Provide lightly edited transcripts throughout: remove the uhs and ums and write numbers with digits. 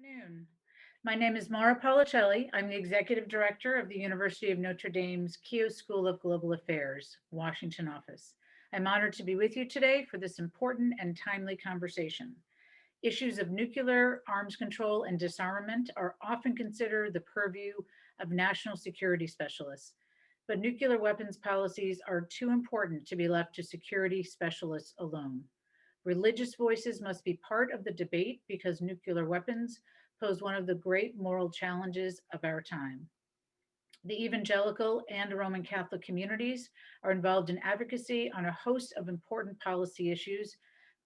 Afternoon. My name is Maura Policelli. I'm the Executive Director of the University of Notre Dame's Keough School of Global Affairs, Washington office. I'm honored to be with you today for this important and timely conversation. Issues of nuclear arms control and disarmament are often considered the purview of national security specialists, but nuclear weapons policies are too important to be left to security specialists alone. Religious voices must be part of the debate because nuclear weapons pose one of the great moral challenges of our time. The Evangelical and Roman Catholic communities are involved in advocacy on a host of important policy issues,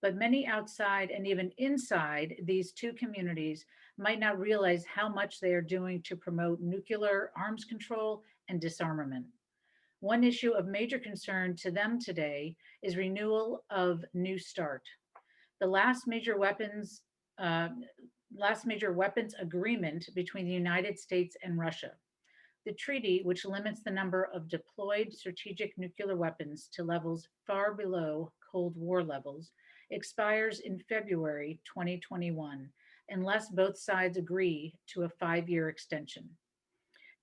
but many outside and even inside these two communities might not realize how much they are doing to promote nuclear arms control and disarmament. One issue of major concern to them today is renewal of New START, the uh, last major weapons agreement between the United States and Russia. The treaty, which limits the number of deployed strategic nuclear weapons to levels far below Cold War levels, expires in February 2021 unless both sides agree to a 5 year extension.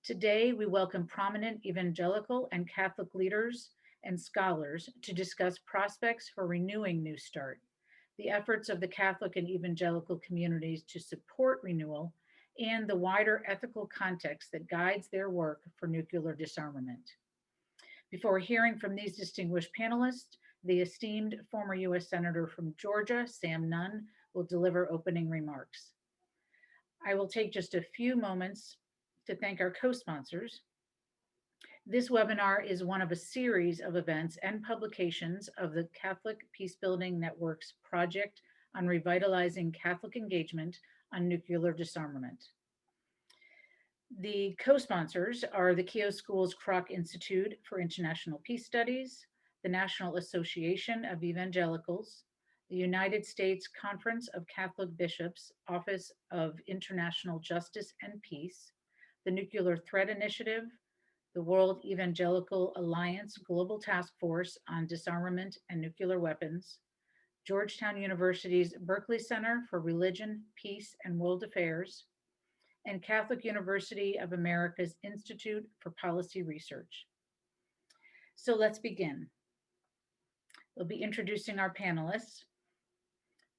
Today, we welcome prominent evangelical and Catholic leaders and scholars to discuss prospects for renewing New START, the efforts of the Catholic and evangelical communities to support renewal, and the wider ethical context that guides their work for nuclear disarmament. Before hearing from these distinguished panelists, the esteemed former U.S. Senator from Georgia, Sam Nunn, will deliver opening remarks. I will take just a few moments to thank our co sponsors. This webinar is one of a series of events and publications of the Catholic Peacebuilding Network's project on revitalizing Catholic engagement on nuclear disarmament. The co sponsors are the Keough School's Kroc Institute for International Peace Studies, the National Association of Evangelicals, the United States Conference of Catholic Bishops, Office of International Justice and Peace, the Nuclear Threat Initiative, the World Evangelical Alliance Global Task Force on Disarmament and Nuclear Weapons, Georgetown University's Berkeley Center for Religion, Peace, and World Affairs, and Catholic University of America's Institute for Policy Research. So let's begin. We'll be introducing our panelists.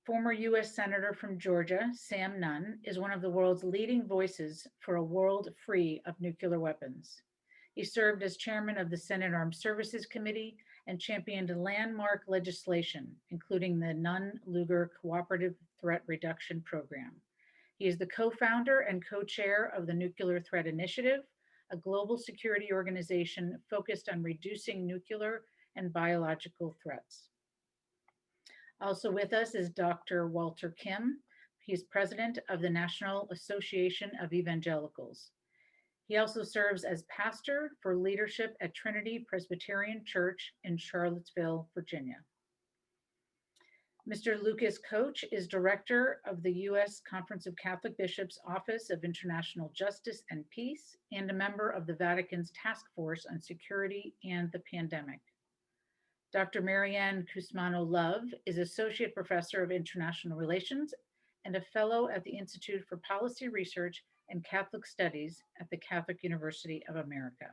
Former U.S. Senator from Georgia, Sam Nunn, is one of the world's leading voices for a world free of nuclear weapons. He served as chairman of the Senate Armed Services Committee and championed landmark legislation, including the Nunn-Lugar Cooperative Threat Reduction Program. He is the co-founder and co-chair of the Nuclear Threat Initiative, a global security organization focused on reducing nuclear and biological threats. Also with us is Dr. Walter Kim. He's president of the National Association of Evangelicals. He also serves as pastor for leadership at Trinity Presbyterian Church in Charlottesville, Virginia. Mr. Lucas Koach is director of the U.S. Conference of Catholic Bishops Office of International Justice and Peace and a member of the Vatican's Task Force on Security and the Pandemic. Dr. Maryann Cusimano Love is Associate Professor of International Relations and a Fellow at the Institute for Policy Research and Catholic Studies at the Catholic University of America.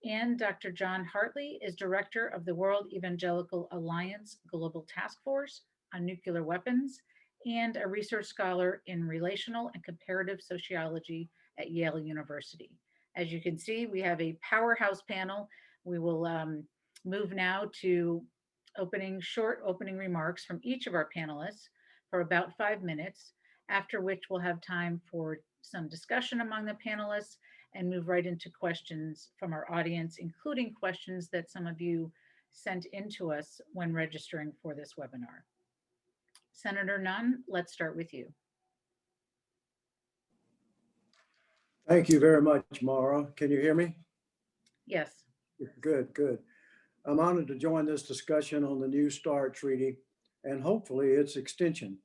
And Dr. John Hartley is Director of the World Evangelical Alliance Global Task Force on Nuclear Weapons and a research scholar in relational and comparative sociology at Yale University. As you can see, we have a powerhouse panel. We will move now to short opening remarks from each of our panelists for about 5 minutes, after which we'll have time for some discussion among the panelists and move right into questions from our audience, including questions that some of you sent in to us when registering for this webinar. Senator Nunn, let's start with you. Thank you very much, Maura. Can you hear me? Yes. Good, good. I'm honored to join this discussion on the New START Treaty and hopefully its extension.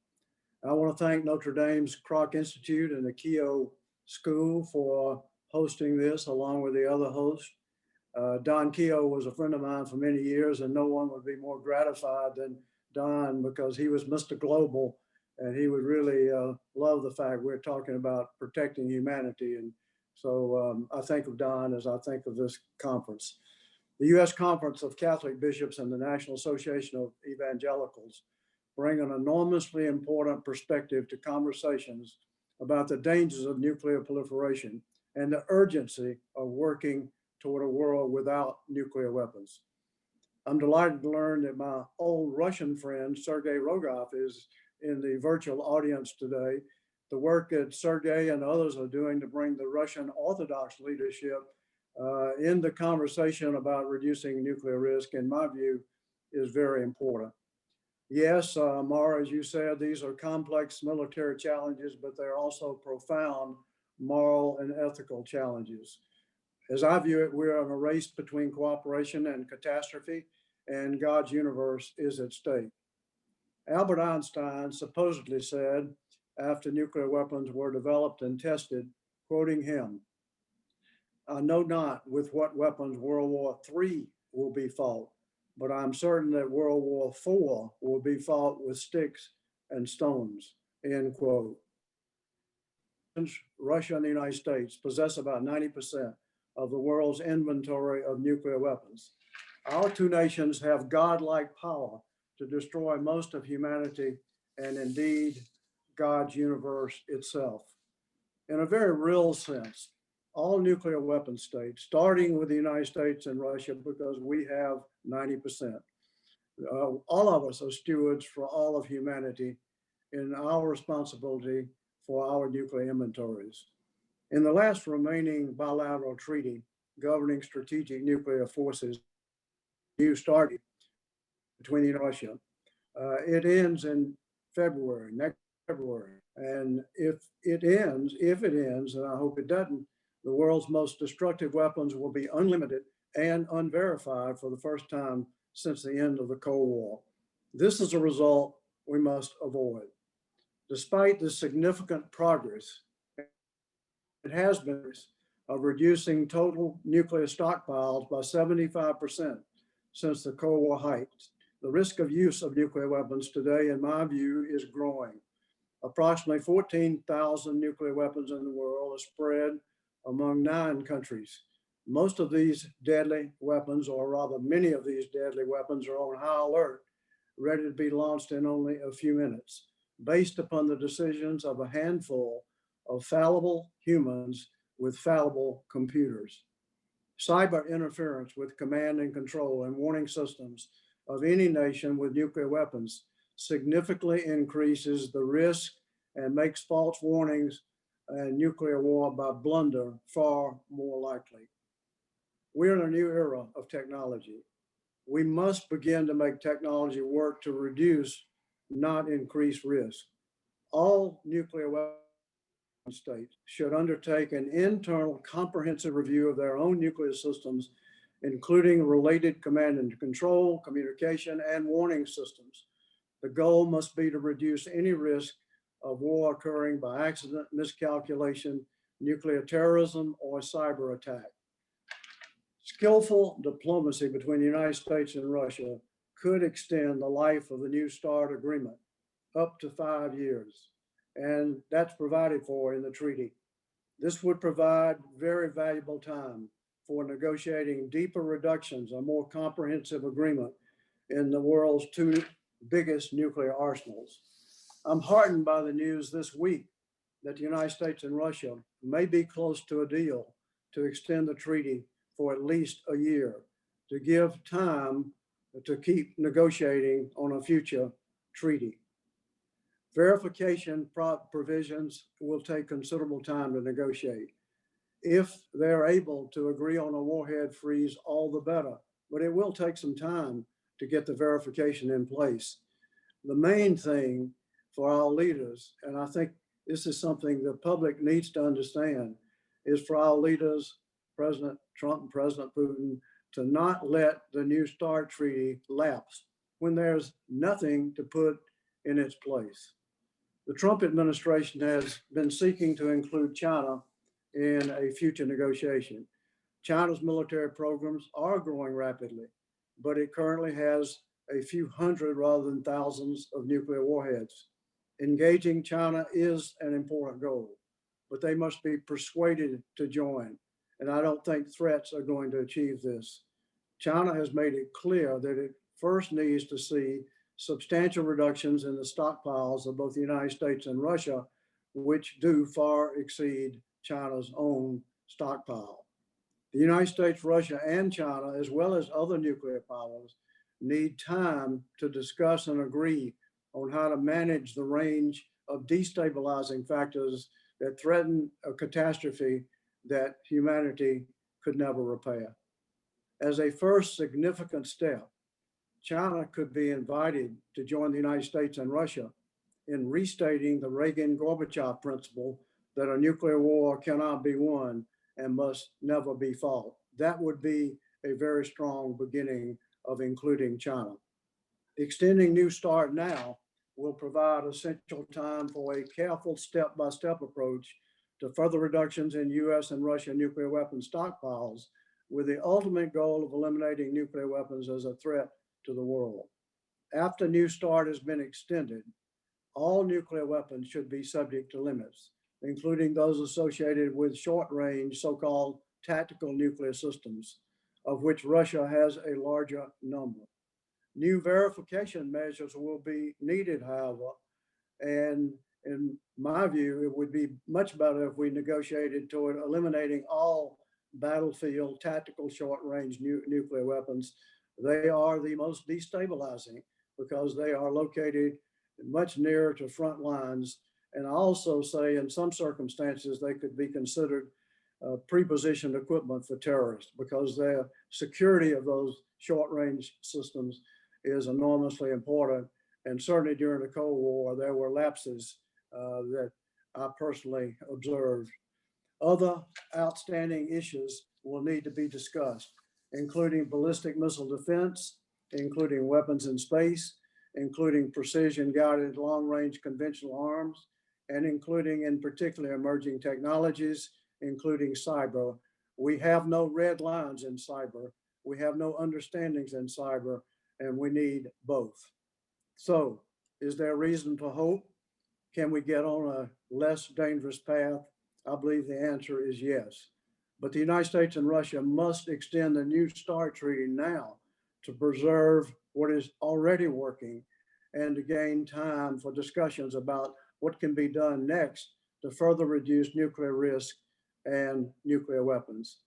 I want to thank Notre Dame's Kroc Institute and the Keough School for hosting this along with the other hosts. Don Keough was a friend of mine for many years, and no one would be more gratified than Don because he was Mr. Global and he would really love the fact we're talking about protecting humanity. And so I think of Don as I think of this conference. The U.S. Conference of Catholic Bishops and the National Association of Evangelicals bring an enormously important perspective to conversations about the dangers of nuclear proliferation and the urgency of working toward a world without nuclear weapons. I'm delighted to learn that my old Russian friend, Sergei Rogov, is in the virtual audience today. The work that Sergei and others are doing to bring the Russian Orthodox leadership in the conversation about reducing nuclear risk, in my view, is very important. Yes, Maura, as you said, these are complex military challenges, but they're also profound moral and ethical challenges. As I view it, we're in a race between cooperation and catastrophe, and God's universe is at stake. Albert Einstein supposedly said, after nuclear weapons were developed and tested, quoting him, "I know not with what weapons World War III will be fought, but I'm certain that World War IV will be fought with sticks and stones," end quote. Russia and the United States possess about 90% of the world's inventory of nuclear weapons. Our two nations have godlike power to destroy most of humanity and indeed God's universe itself. In a very real sense, all nuclear weapon states, starting with the United States and Russia, because we have 90%. All of us are stewards for all of humanity in our responsibility for our nuclear inventories. In the last remaining bilateral treaty governing strategic nuclear forces, new started between the United and Russia, it ends in February, next February. And if it ends, and I hope it doesn't, the world's most destructive weapons will be unlimited and unverified for the first time since the end of the Cold War. This is a result we must avoid. Despite the significant progress, it has been of reducing total nuclear stockpiles by 75% since the Cold War heights. The risk of use of nuclear weapons today, in my view, is growing. Approximately 14,000 nuclear weapons in the world are spread among 9 countries. Most of these deadly weapons, or rather many of these deadly weapons, are on high alert, ready to be launched in only a few minutes, based upon the decisions of a handful of fallible humans with fallible computers. Cyber interference with command and control and warning systems of any nation with nuclear weapons significantly increases the risk and makes false warnings and nuclear war by blunder far more likely. We're in a new era of technology. We must begin to make technology work to reduce, not increase risk. All nuclear weapon states should undertake an internal comprehensive review of their own nuclear systems, including related command and control, communication, and warning systems. The goal must be to reduce any risk of war occurring by accident, miscalculation, nuclear terrorism, or cyber attack. Skillful diplomacy between the United States and Russia could extend the life of the New START agreement up to 5 years, and that's provided for in the treaty. This would provide very valuable time for negotiating deeper reductions, a more comprehensive agreement in the world's 2 biggest nuclear arsenals. I'm heartened by the news this week that the United States and Russia may be close to a deal to extend the treaty for at least a year, to give time to keep negotiating on a future treaty. Verification provisions will take considerable time to negotiate. If they're able to agree on a warhead freeze, all the better, but it will take some time to get the verification in place. The main thing for our leaders, and I think this is something the public needs to understand, is for our leaders, President Trump and President Putin, to not let the New START treaty lapse when there's nothing to put in its place. The Trump administration has been seeking to include China in a future negotiation. China's military programs are growing rapidly, but it currently has a few hundred rather than thousands of nuclear warheads. Engaging China is an important goal, but they must be persuaded to join. And I don't think threats are going to achieve this. China has made it clear that it first needs to see substantial reductions in the stockpiles of both the United States and Russia, which do far exceed China's own stockpile. The United States, Russia, and China, as well as other nuclear powers, need time to discuss and agree on how to manage the range of destabilizing factors that threaten a catastrophe that humanity could never repair. As a first significant step, China could be invited to join the United States and Russia in restating the Reagan-Gorbachev principle that a nuclear war cannot be won and must never be fought. That would be a very strong beginning of including China. Extending New START now will provide essential time for a careful step-by-step approach to further reductions in US and Russian nuclear weapons stockpiles, with the ultimate goal of eliminating nuclear weapons as a threat to the world. After New START has been extended, all nuclear weapons should be subject to limits, including those associated with short-range, so-called tactical nuclear systems, of which Russia has a larger number. New verification measures will be needed, however, and in my view, it would be much better if we negotiated toward eliminating all battlefield tactical short-range nuclear weapons. They are the most destabilizing because they are located much nearer to front lines, and I also say in some circumstances they could be considered pre-positioned equipment for terrorists because their security of those short-range systems is enormously important. And certainly during the Cold War, there were lapses that I personally observed. Other outstanding issues will need to be discussed, including ballistic missile defense, including weapons in space, including precision-guided long-range conventional arms, and including in particular emerging technologies, including cyber. We have no red lines in cyber. We have no understandings in cyber, and we need both. So, is there reason for hope? Can we get on a less dangerous path? I believe the answer is yes. But the United States and Russia must extend the New START Treaty now to preserve what is already working and to gain time for discussions about what can be done next to further reduce nuclear risk and nuclear weapons.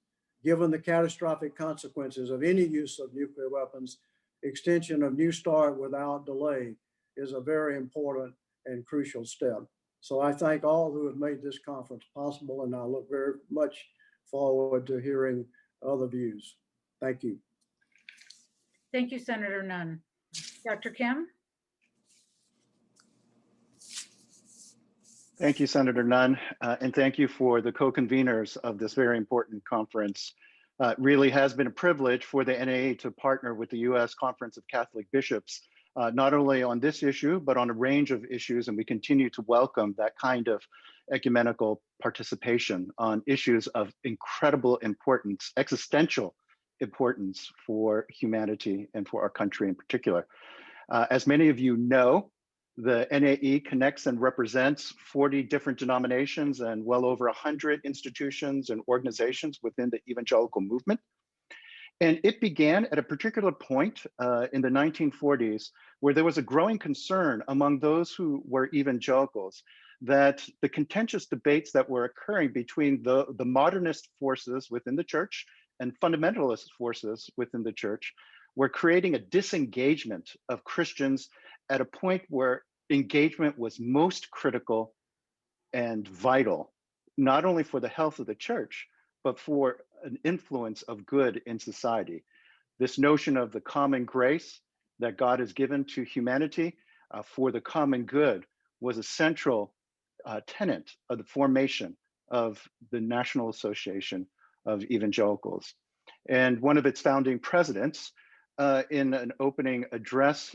Given the catastrophic consequences of any use of nuclear weapons, extension of New START without delay is a very important and crucial step. So I thank all who have made this conference possible, and I look very much forward to hearing other views. Thank you. Thank you, Senator Nunn. Dr. Kim? Thank you, Senator Nunn, and thank you for the co-conveners of this very important conference. It really has been a privilege for the NAA to partner with the U.S. Conference of Catholic Bishops, not only on this issue, but on a range of issues, and we continue to welcome that kind of ecumenical participation on issues of incredible importance, existential importance for humanity and for our country in particular. As many of you know, the NAE connects and represents 40 different denominations and well over 100 institutions and organizations within the evangelical movement. And it began at a particular point in the 1940s, where there was a growing concern among those who were evangelicals that the contentious debates that were occurring between the modernist forces within the church and fundamentalist forces within the church were creating a disengagement of Christians at a point where engagement was most critical and vital, not only for the health of the church, but for an influence of good in society. This notion of the common grace that God has given to humanity for the common good was a central tenet of the formation of the National Association of Evangelicals. And one of its founding presidents, in an opening address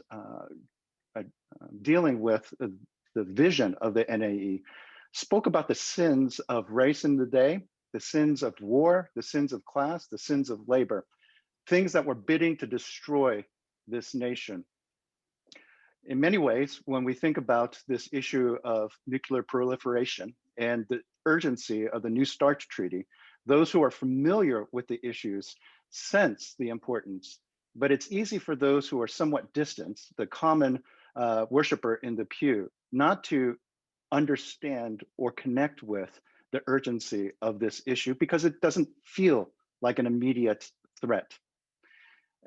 dealing with the vision of the NAE, spoke about the sins of race in the day, the sins of war, the sins of class, the sins of labor, things that were bidding to destroy this nation. In many ways, when we think about this issue of nuclear proliferation and the urgency of the New START Treaty, those who are familiar with the issues sense the importance, but it's easy for those who are somewhat distant, the common worshiper in the pew, not to understand or connect with the urgency of this issue because it doesn't feel like an immediate threat.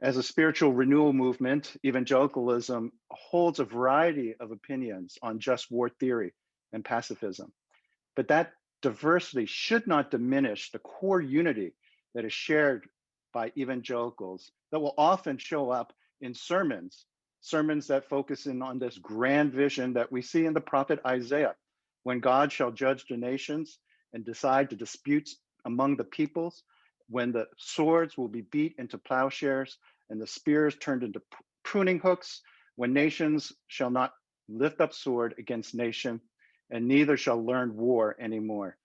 As a spiritual renewal movement, evangelicalism holds a variety of opinions on just war theory and pacifism. But that diversity should not diminish the core unity that is shared by evangelicals that will often show up in sermons that focus in on this grand vision that we see in the prophet Isaiah, when God shall judge the nations and decide the disputes among the peoples, when the swords will be beat into plowshares and the spears turned into pruning hooks, when nations shall not lift up sword against nation, and neither shall learn war anymore.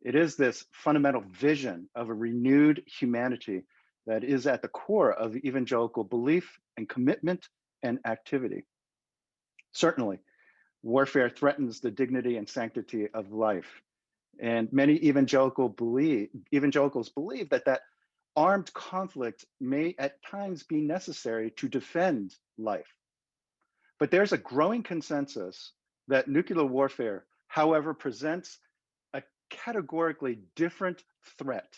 It is this fundamental vision of a renewed humanity that is at the core of evangelical belief and commitment and activity. Certainly, warfare threatens the dignity and sanctity of life. And many evangelicals believe that armed conflict may at times be necessary to defend life. But there's a growing consensus that nuclear warfare, however, presents a categorically different threat,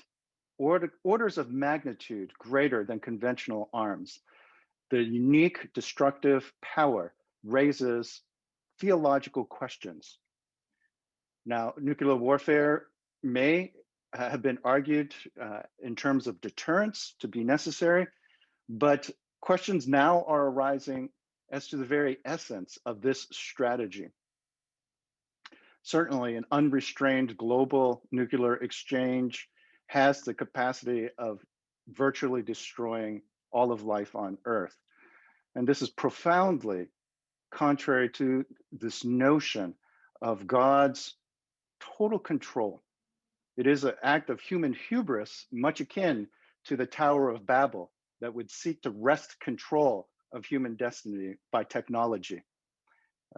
orders of magnitude greater than conventional arms. The unique destructive power raises theological questions. Now, nuclear warfare may have been argued in terms of deterrence to be necessary, but questions now are arising as to the very essence of this strategy. Certainly, an unrestrained global nuclear exchange has the capacity of virtually destroying all of life on Earth. And this is profoundly contrary to this notion of God's total control. It is an act of human hubris, much akin to the Tower of Babel, that would seek to wrest control of human destiny by technology.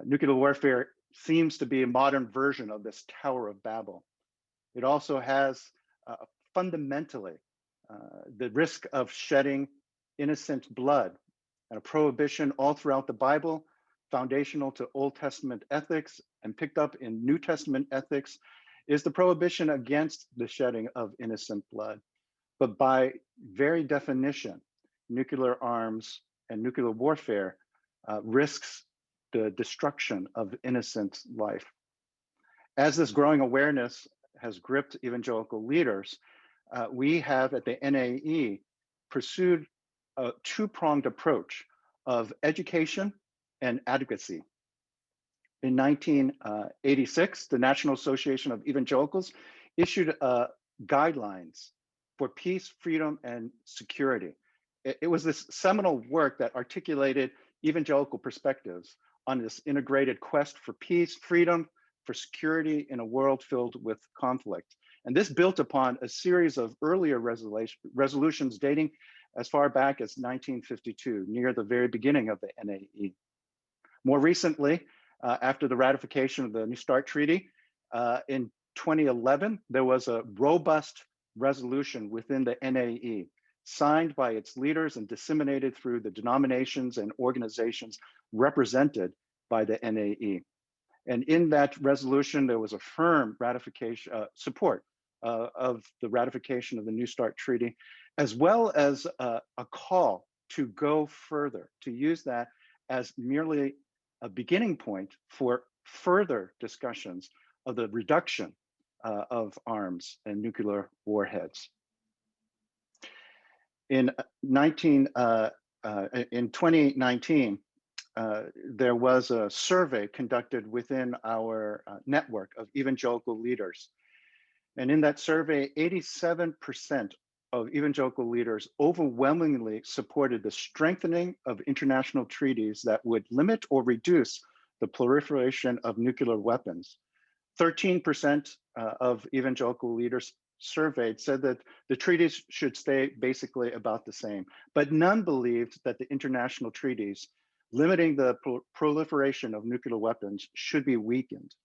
Nuclear warfare seems to be a modern version of this Tower of Babel. It also has fundamentally the risk of shedding innocent blood, and a prohibition all throughout the Bible, foundational to Old Testament ethics and picked up in New Testament ethics, is the prohibition against the shedding of innocent blood. But by very definition, nuclear arms and nuclear warfare risks the destruction of innocent life. As this growing awareness has gripped evangelical leaders, we have at the NAE pursued a two-pronged approach of education and advocacy. In 1986, the National Association of Evangelicals issued guidelines for peace, freedom, and security. It was this seminal work that articulated evangelical perspectives on this integrated quest for peace, freedom, for security in a world filled with conflict. And this built upon a series of earlier resolutions dating as far back as 1952, near the very beginning of the NAE. More recently, after the ratification of the New START Treaty, in 2011, there was a robust resolution within the NAE, signed by its leaders and disseminated through the denominations and organizations represented by the NAE. And in that resolution, there was a firm ratification, support of the ratification of the New START Treaty, as well as a call to go further, to use that as merely a beginning point for further discussions of the reduction of arms and nuclear warheads. In 2019, there was a survey conducted within our network of evangelical leaders. And in that survey, 87% of evangelical leaders overwhelmingly supported the strengthening of international treaties that would limit or reduce the proliferation of nuclear weapons. 13% of evangelical leaders surveyed said that the treaties should stay basically about the same, but none believed that the international treaties Limiting the proliferation of nuclear weapons should be weakened.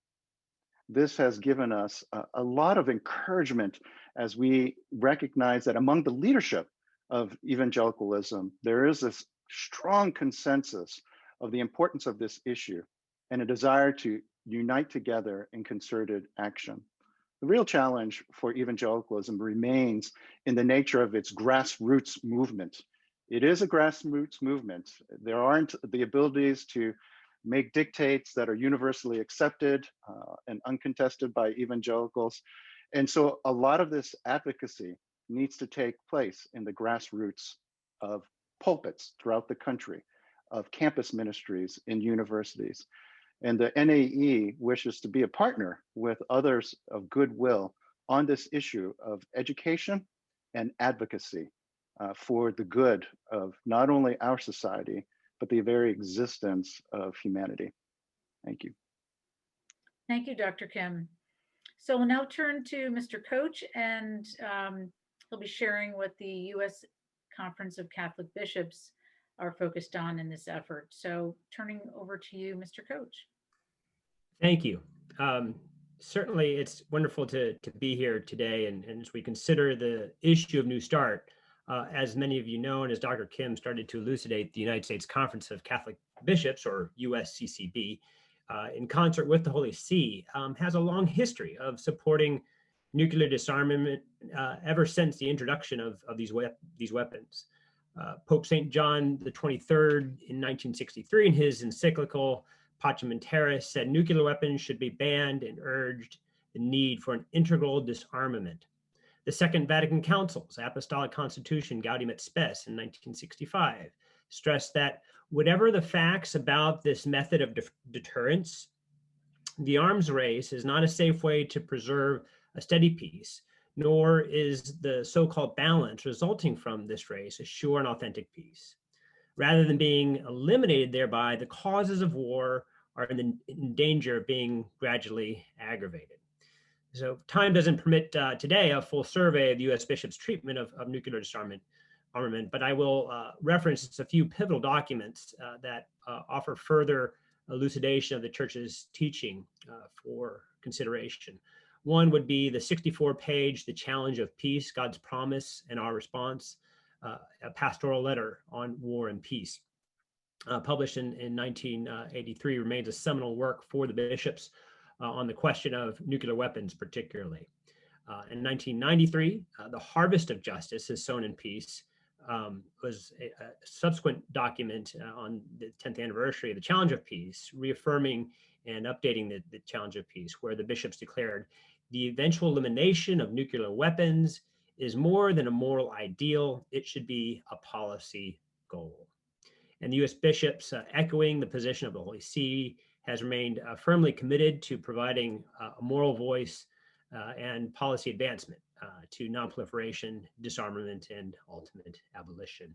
This has given us a lot of encouragement as we recognize that among the leadership of evangelicalism, there is this strong consensus of the importance of this issue and a desire to unite together in concerted action. The real challenge for evangelicalism remains in the nature of its grassroots movement. It is a grassroots movement. There aren't the abilities to make dictates that are universally accepted and uncontested by evangelicals. And so a lot of this advocacy needs to take place in the grassroots of pulpits throughout the country, of campus ministries in universities. And the NAE wishes to be a partner with others of goodwill on this issue of education and advocacy for the good of not only our society, but the very existence of humanity. Thank you. Thank you, Dr. Kim. So we'll now turn to Mr. Koach, and he'll be sharing what the U.S. Conference of Catholic Bishops are focused on in this effort. So turning over to you, Mr. Koach. Thank you. Certainly, it's wonderful to be here today, and as we consider the issue of New Start, as many of you know, and as Dr. Kim started to elucidate, the United States Conference of Catholic Bishops, or USCCB, in concert with the Holy See, has a long history of supporting nuclear disarmament ever since the introduction of these weapons. Pope St. John the 23rd in 1963, in his encyclical Pacem in Terris, said nuclear weapons should be banned and urged the need for an integral disarmament. The Second Vatican Council's Apostolic Constitution, Gaudium et Spes, in 1965, stressed that whatever the facts about this method of deterrence, the arms race is not a safe way to preserve a steady peace, nor is the so-called balance resulting from this race a sure and authentic peace. Rather than being eliminated thereby, the causes of war are in danger of being gradually aggravated. So time doesn't permit today a full survey of the U.S. bishops' treatment of nuclear disarmament, but I will reference a few pivotal documents that offer further elucidation of the Church's teaching for consideration. One would be the 64-page, The Challenge of Peace, God's Promise and Our Response, a pastoral letter on war and peace. Published in 1983, remains a seminal work for the bishops on the question of nuclear weapons particularly. In 1993, The Harvest of Justice is Sown in Peace was a subsequent document on the 10th anniversary of the Challenge of Peace, reaffirming and updating the Challenge of Peace, where the bishops declared the eventual elimination of nuclear weapons is more than a moral ideal, it should be a policy goal. And the U.S. bishops, echoing the position of the Holy See, has remained firmly committed to providing a moral voice and policy advancement to nonproliferation, disarmament, and ultimate abolition.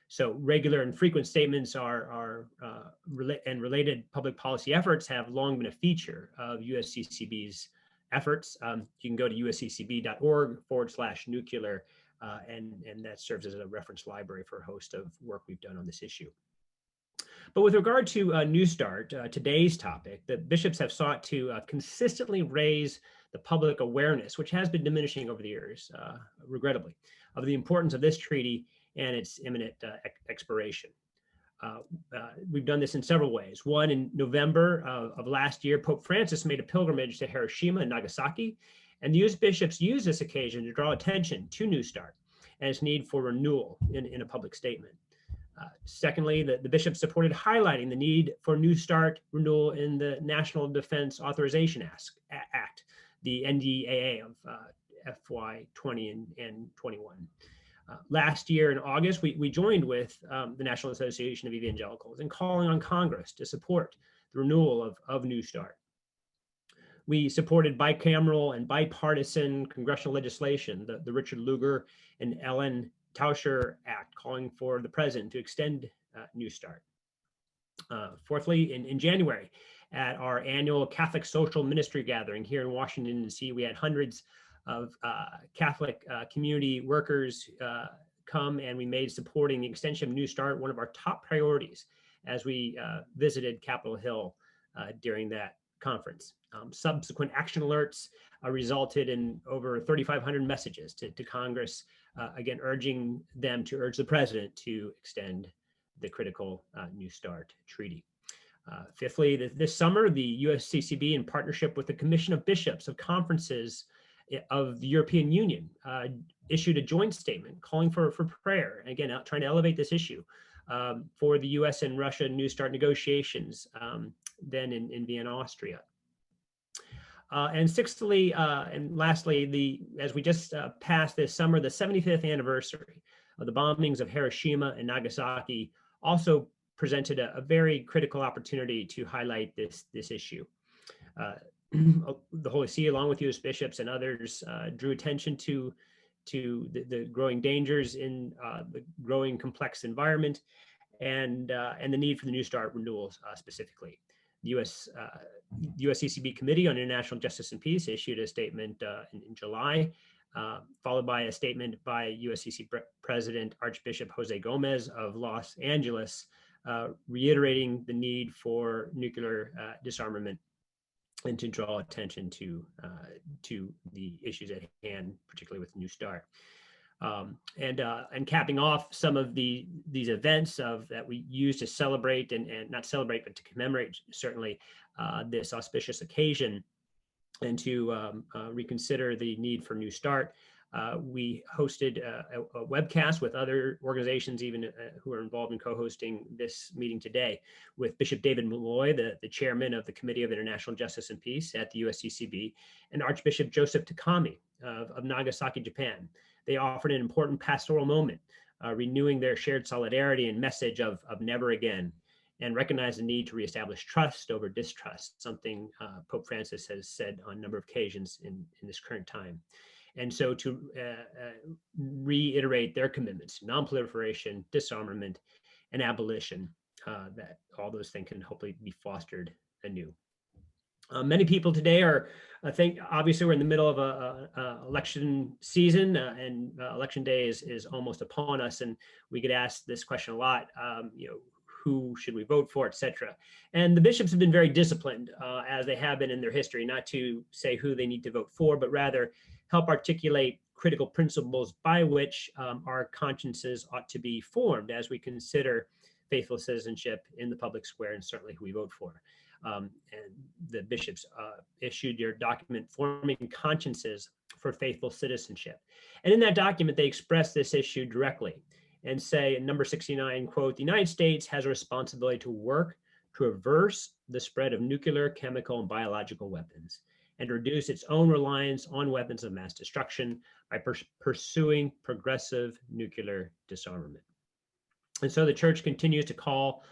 So regular and frequent statements and related public policy efforts have long been a feature of USCCB's efforts. You can go to usccb.org/nuclear, and that serves as a reference library for a host of work we've done on this issue. But with regard to New Start, today's topic, the bishops have sought to consistently raise the public awareness, which has been diminishing over the years, regrettably, of the importance of this treaty and its imminent expiration. We've done this in several ways. One, in November of last year, Pope Francis made a pilgrimage to Hiroshima and Nagasaki, and the U.S. bishops used this occasion to draw attention to New Start and its need for renewal in a public statement. Secondly, the bishops supported highlighting the need for New Start renewal in the National Defense Authorization Act, the NDAA of FY 20 and 21. Last year in August, we joined with the National Association of Evangelicals in calling on Congress to support the renewal of New Start. We supported bicameral and bipartisan congressional legislation, the Richard Lugar and Ellen Tauscher Act, calling for the president to extend New Start. Fourthly, in January, at our annual Catholic Social Ministry Gathering here in Washington, D.C., we had hundreds of Catholic community workers come, and we made supporting the extension of New Start one of our top priorities as we visited Capitol Hill during that conference. Subsequent action alerts resulted in over 3,500 messages to Congress, again, urging them to urge the president to extend the critical New START treaty. Fifthly, this summer, the USCCB, in partnership with the Commission of Bishops of Conferences of the European Union, issued a joint statement calling for prayer, again, trying to elevate this issue for the US and Russia New START negotiations, then in Vienna, Austria. And sixthly, and lastly, as we just passed this summer, the 75th anniversary of the bombings of Hiroshima and Nagasaki also presented a very critical opportunity to highlight this issue. The Holy See, along with U.S. bishops and others, drew attention to the growing dangers in the growing complex environment and the need for the New START renewals specifically. The USCCB Committee on International Justice and Peace issued a statement in July, followed by a statement by USCC President Archbishop Jose Gomez of Los Angeles, reiterating the need for nuclear disarmament and to draw attention to the issues at hand, particularly with New START. And capping off some of these events that we use to celebrate and not celebrate, but to commemorate certainly this auspicious occasion and to reconsider the need for New START. We hosted a webcast with other organizations, even who are involved in co-hosting this meeting today, with Bishop David Malloy, the chairman of the Committee of International Justice and Peace at the USCCB, and Archbishop Joseph Takami of Nagasaki, Japan. They offered an important pastoral moment, renewing their shared solidarity and message of never again, and recognize the need to reestablish trust over distrust, something Pope Francis has said on a number of occasions in this current time. And so to reiterate their commitments to non-proliferation, disarmament, and abolition, that all those things can hopefully be fostered anew. Many people today I think, obviously we're in the middle of a election season, and election day is almost upon us, and we get asked this question a lot, who should we vote for, et cetera. And the bishops have been very disciplined, as they have been in their history, not to say who they need to vote for, but rather help articulate critical principles by which our consciences ought to be formed as we consider faithful citizenship in the public square, and certainly who we vote for. And the bishops issued your document, Forming Consciences for Faithful Citizenship. And in that document, they express this issue directly and say in number 69, quote, "The United States has a responsibility to work to reverse the spread of nuclear, chemical, and biological weapons, and to reduce its own reliance on weapons of mass destruction by pursuing progressive nuclear disarmament." And so the church continues to call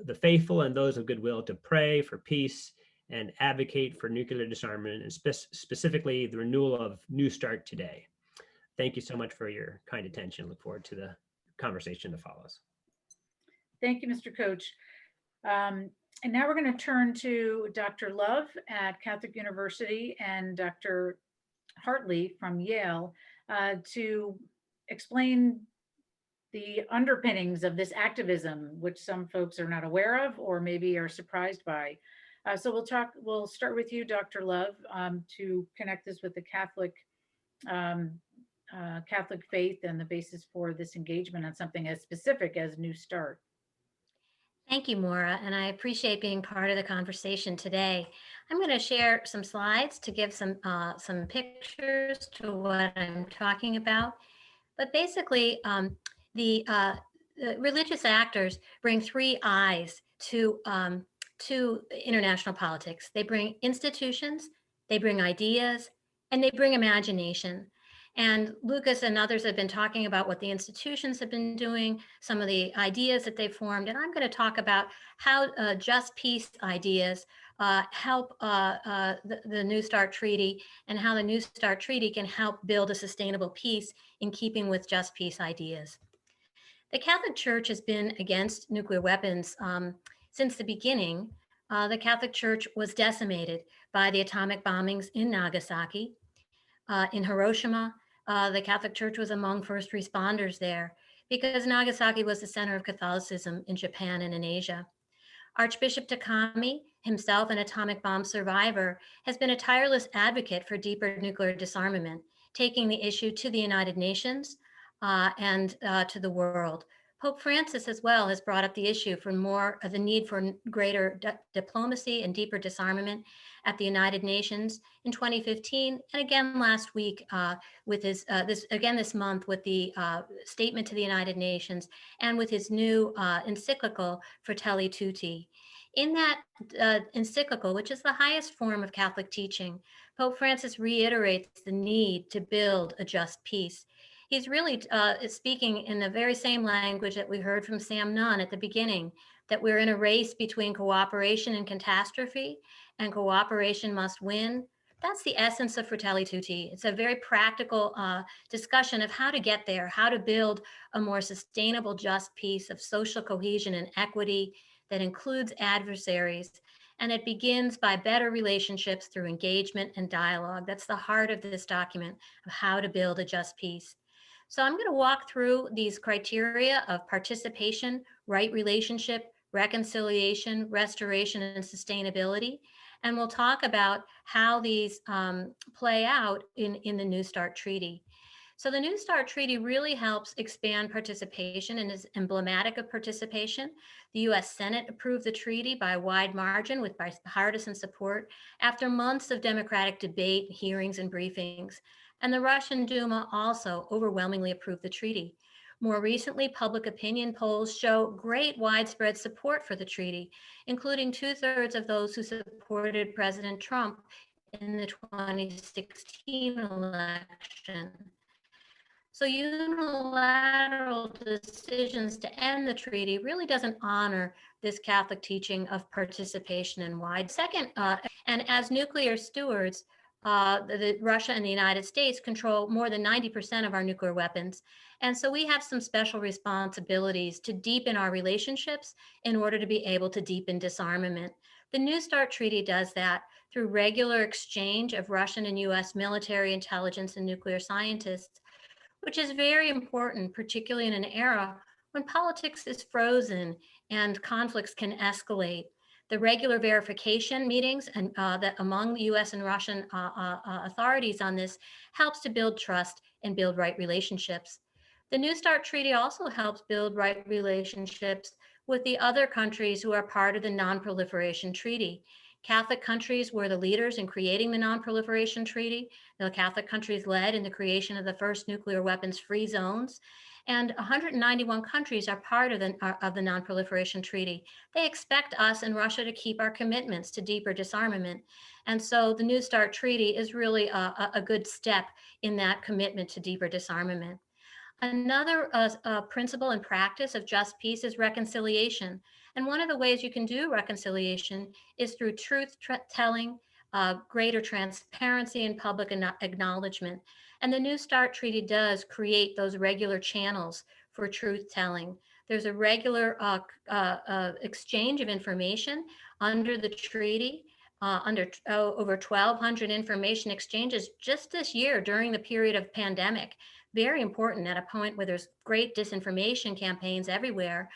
the faithful and those of goodwill to pray for peace and advocate for nuclear disarmament, and specifically the renewal of New START today. Thank you so much for your kind attention. Look forward to the conversation that follows. Thank you, Mr. Koach. And now we're going to turn to Dr. Love at Catholic University and Dr. Hartley from Yale to explain the underpinnings of this activism, which some folks are not aware of or maybe are surprised by. So we'll start with you, Dr. Love, to connect this with the Catholic faith and the basis for this engagement on something as specific as New START. Thank you, Maura, and I appreciate being part of the conversation today. I'm going to share some slides to give some pictures to what I'm talking about. But basically, the religious actors bring three eyes to international politics. They bring institutions, they bring ideas, and they bring imagination. And Lucas and others have been talking about what the institutions have been doing, some of the ideas that they've formed. And I'm going to talk about how just peace ideas help the New START Treaty, and how the New START Treaty can help build a sustainable peace in keeping with just peace ideas. The Catholic Church has been against nuclear weapons since the beginning. The Catholic Church was decimated by the atomic bombings in Nagasaki. In Hiroshima, the Catholic Church was among first responders there. because Nagasaki was the center of Catholicism in Japan and in Asia. Archbishop Takami, himself an atomic bomb survivor, has been a tireless advocate for deeper nuclear disarmament, taking the issue to the United Nations and to the world. Pope Francis as well has brought up the issue for more of the need for greater diplomacy and deeper disarmament at the United Nations in 2015, and again last week with his this month with the statement to the United Nations and with his new encyclical Fratelli Tutti. In that encyclical, which is the highest form of Catholic teaching, Pope Francis reiterates the need to build a just peace. He's really speaking in the very same language that we heard from Sam Nunn at the beginning, that we're in a race between cooperation and catastrophe, and cooperation must win. That's the essence of Fratelli Tutti. It's a very practical discussion of how to get there, how to build a more sustainable, just peace of social cohesion and equity that includes adversaries. And it begins by better relationships through engagement and dialogue. That's the heart of this document of how to build a just peace. So I'm going to walk through these criteria of participation, right relationship, reconciliation, restoration, and sustainability. And we'll talk about how these play out in the New START Treaty. So the New START Treaty really helps expand participation and is emblematic of participation. The US Senate approved the treaty by a wide margin with bipartisan support after months of democratic debate, hearings, and briefings. And the Russian Duma also overwhelmingly approved the treaty. More recently, public opinion polls show great widespread support for the treaty, including 2/3 of those who supported President Trump in the 2016 election. So unilateral decisions to end the treaty really doesn't honor this Catholic teaching of participation and wide. Second, and as nuclear stewards, Russia and the United States control more than 90% of our nuclear weapons. And so we have some special responsibilities to deepen our relationships in order to be able to deepen disarmament. The New START Treaty does that through regular exchange of Russian and US military intelligence and nuclear scientists, which is very important, particularly in an era when politics is frozen and conflicts can escalate. The regular verification meetings and that among the US and Russian authorities on this helps to build trust and build right relationships. The New START Treaty also helps build right relationships with the other countries who are part of the Non-Proliferation Treaty. Catholic countries were the leaders in creating the Non-Proliferation Treaty. The Catholic countries led in the creation of the first nuclear weapons-free zones. And 191 countries are part of the Non-Proliferation Treaty. They expect us and Russia to keep our commitments to deeper disarmament. And so the New START Treaty is really a good step in that commitment to deeper disarmament. Another principle and practice of just peace is reconciliation. And one of the ways you can do reconciliation is through truth-telling, greater transparency and public acknowledgement. And the New START Treaty does create those regular channels for truth-telling. There's a regular exchange of information under the treaty, under over 1,200 information exchanges just this year during the period of pandemic. Very important at a point where there's great disinformation campaigns everywhere,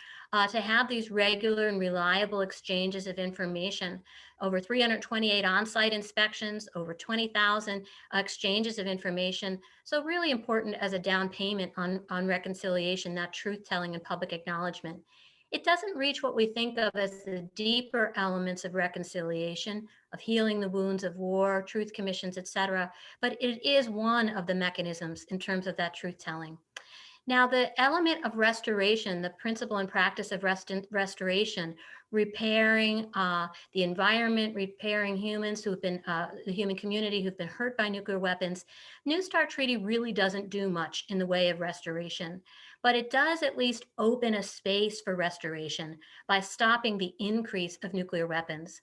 to have these regular and reliable exchanges of information. Over 328 on-site inspections, over 20,000 exchanges of information. So really important as a down payment on reconciliation, that truth-telling and public acknowledgement. It doesn't reach what we think of as the deeper elements of reconciliation, of healing the wounds of war, truth commissions, etc., but it is one of the mechanisms in terms of that truth-telling. Now, the element of restoration, the principle and practice of restoration, repairing the environment, repairing humans who've been, the human community who've been hurt by nuclear weapons, New START Treaty really doesn't do much in the way of restoration, but it does at least open a space for restoration by stopping the increase of nuclear weapons.